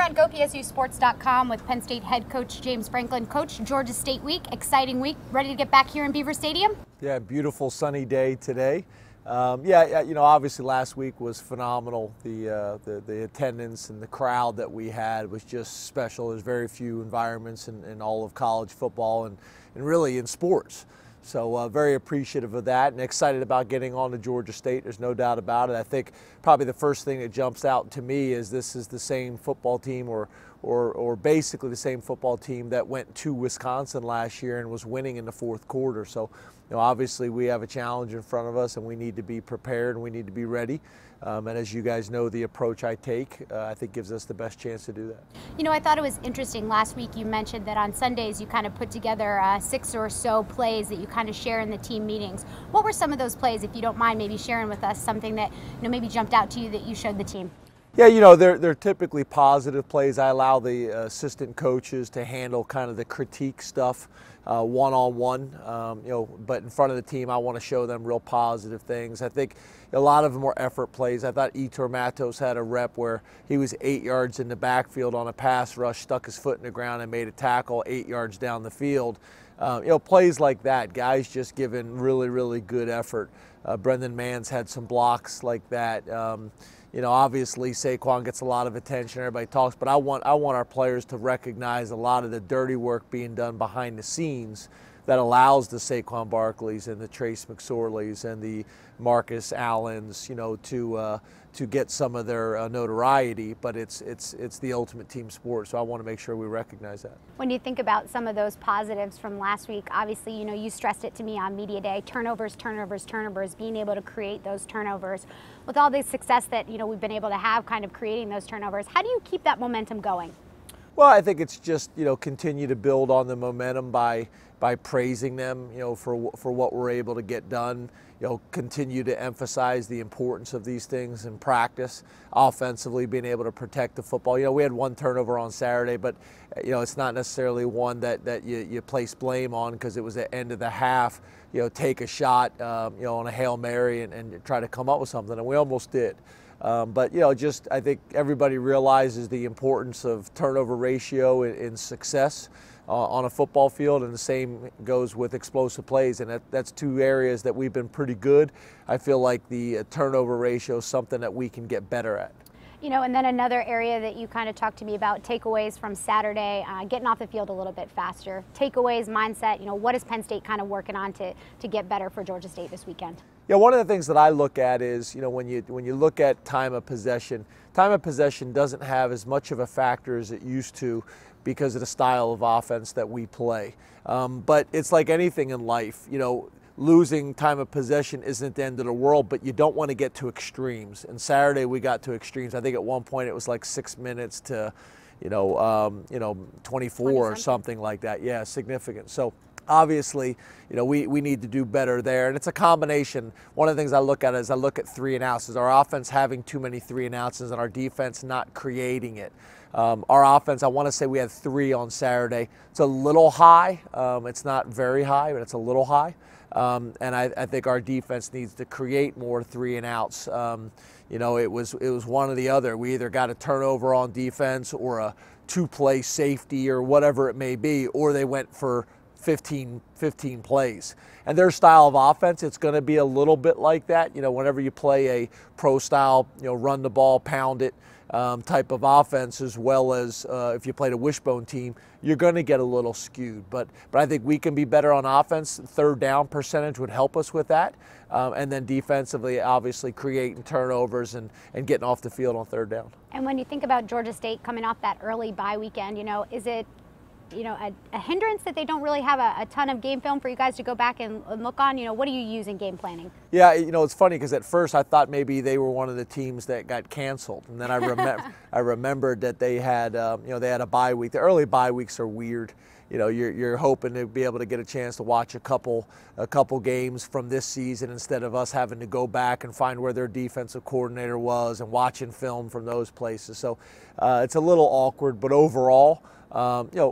on GoPSUSports.com with Penn State head coach James Franklin. Coach, Georgia State week, exciting week. Ready to get back here in Beaver Stadium? Yeah, beautiful sunny day today. Obviously last week was phenomenal. The attendance and the crowd that we had was just special. There's very few environments in all of college football and really in sports. So very appreciative of that and excited about getting on to Georgia State. There's no doubt about it. I think probably the first thing that jumps out to me is this is the same football team or basically the same football team that went to Wisconsin last year and was winning in the fourth quarter. So, obviously we have a challenge in front of us and we need to be prepared and we need to be ready. And as you guys know, the approach I take, I think gives us the best chance to do that. I thought it was interesting. Last week you mentioned that on Sundays you kind of put together 6 or so plays that you kind of share in the team meetings. What were some of those plays, if you don't mind maybe sharing with us, something that maybe jumped out to you that you showed the team? Yeah, they're typically positive plays. I allow the assistant coaches to handle kind of the critique stuff one-on-one, but in front of the team I want to show them real positive things. I think a lot of them were effort plays. I thought Etor Matos had a rep where he was 8 yards in the backfield on a pass rush, stuck his foot in the ground and made a tackle 8 yards down the field. Plays like that, guys just giving really, really good effort. Brendan Mann's had some blocks like that. Obviously Saquon gets a lot of attention, everybody talks, but I want our players to recognize a lot of the dirty work being done behind the scenes that allows the Saquon Barkleys and the Trace McSorleys and the Marcus Allens, to get some of their notoriety, but it's the ultimate team sport, so I want to make sure we recognize that. When you think about some of those positives from last week, obviously, you stressed it to me on Media Day, turnovers, being able to create those turnovers. With all the success that, we've been able to have kind of creating those turnovers, how do you keep that momentum going? Well, I think it's just, continue to build on the momentum by praising them, for what we're able to get done. Continue to emphasize the importance of these things in practice. Offensively, being able to protect the football. We had one turnover on Saturday, but it's not necessarily one that you place blame on because it was the end of the half. Take a shot, on a Hail Mary and try to come up with something, and we almost did. I think everybody realizes the importance of turnover ratio in success on a football field, and the same goes with explosive plays, and that's two areas that we've been pretty good. I feel like the turnover ratio is something that we can get better at. And then another area that you kind of talked to me about, takeaways from Saturday, getting off the field a little bit faster. Takeaways, mindset, what is Penn State kind of working on to get better for Georgia State this weekend? Yeah, one of the things that I look at is, when you look at time of possession doesn't have as much of a factor as it used to because of the style of offense that we play. But it's like anything in life, losing time of possession isn't the end of the world, but you don't want to get to extremes. And Saturday we got to extremes. I think at one point it was like 6 minutes to, 24 or something like that. Yeah, significant. So obviously, we need to do better there. And it's a combination. One of the things I look at is I look at 3 and outs. Is our offense having too many 3 and outs and our defense not creating it? Our offense, I want to say we had 3 on Saturday. It's a little high. It's not very high, but it's a little high. And I think our defense needs to create more 3 and outs. It was one or the other. We either got a turnover on defense or a 2-play safety or whatever it may be, or they went for 15 plays. And their style of offense, it's going to be a little bit like that. Whenever you play a pro style, run the ball, pound it type of offense, as well as if you played a wishbone team, you're going to get a little skewed. But I think we can be better on offense. 3rd down percentage would help us with that. And then defensively, obviously, creating turnovers and getting off the field on 3rd down. And when you think about Georgia State coming off that early bye weekend, is it a hindrance that they don't really have a ton of game film for you guys to go back and look on? What do you use in game planning? Yeah, it's funny because at first I thought maybe they were one of the teams that got canceled, and then I remembered that they had they had a bye week. The early bye weeks are weird. You're hoping to be able to get a chance to watch a couple games from this season instead of us having to go back and find where their defensive coordinator was and watching film from those places. So it's a little awkward, but overall,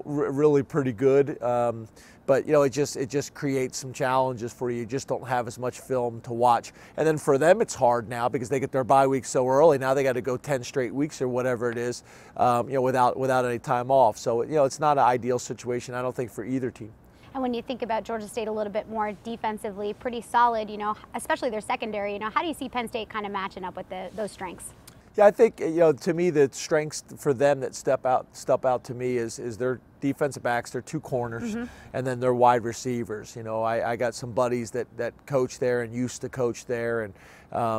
really pretty good. But But you know, it just creates some challenges for you. You just don't have as much film to watch. And then for them, it's hard now because they get their bye week so early. Now they got to go 10 straight weeks or whatever it is, you know, without any time off. So you know, it's not an ideal situation, I don't think, for either team. And when you think about Georgia State a little bit more defensively, pretty solid, you know, especially their secondary, you know, how do you see Penn State kind of matching up with those strengths? Yeah, I think, you know, to me, the strengths for them that step out to me is their defensive backs, their two corners, and then their wide receivers. You know, I got some buddies that coach there and used to coach there, and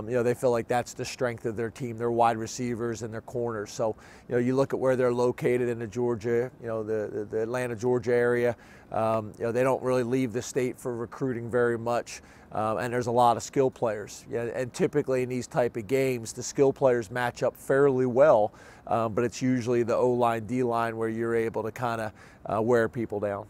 you know, they feel like that's the strength of their team, their wide receivers and their corners. So, you know, you look at where they're located in the Georgia, you know, the Atlanta, Georgia area. You know, they don't really leave the state for recruiting very much. And there's a lot of skill players. Yeah, and typically in these type of games, the skill players match up fairly well, but it's usually the O-line, D-line where you're able to kind of wear people down.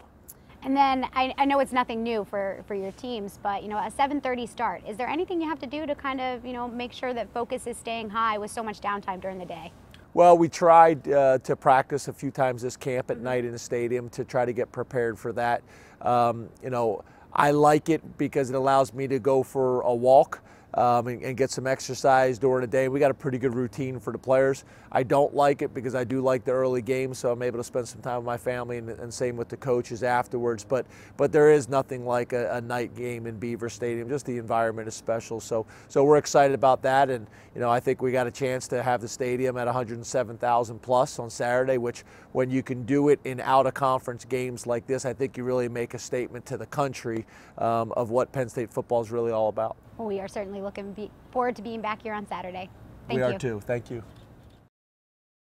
And then I know it's nothing new for your teams, but you know, a 7:30 start. Is there anything you have to do to kind of, you know, make sure that focus is staying high with so much downtime during the day? Well, we tried to practice a few times this camp at night in the stadium to try to get prepared for that. You know, I like it because it allows me to go for a walk and get some exercise during the day. We got a pretty good routine for the players. I don't like it because I do like the early games, so I'm able to spend some time with my family, and same with the coaches afterwards. But there is nothing like a night game in Beaver Stadium. Just the environment is special. So we're excited about that, and you know, I think we got a chance to have the stadium at 107,000 plus on Saturday, which when you can do it in out-of-conference games like this, I think you really make a statement to the country of what Penn State football is really all about. Well, we are certainly looking forward to being back here on Saturday. Thank you. We are too. Thank you.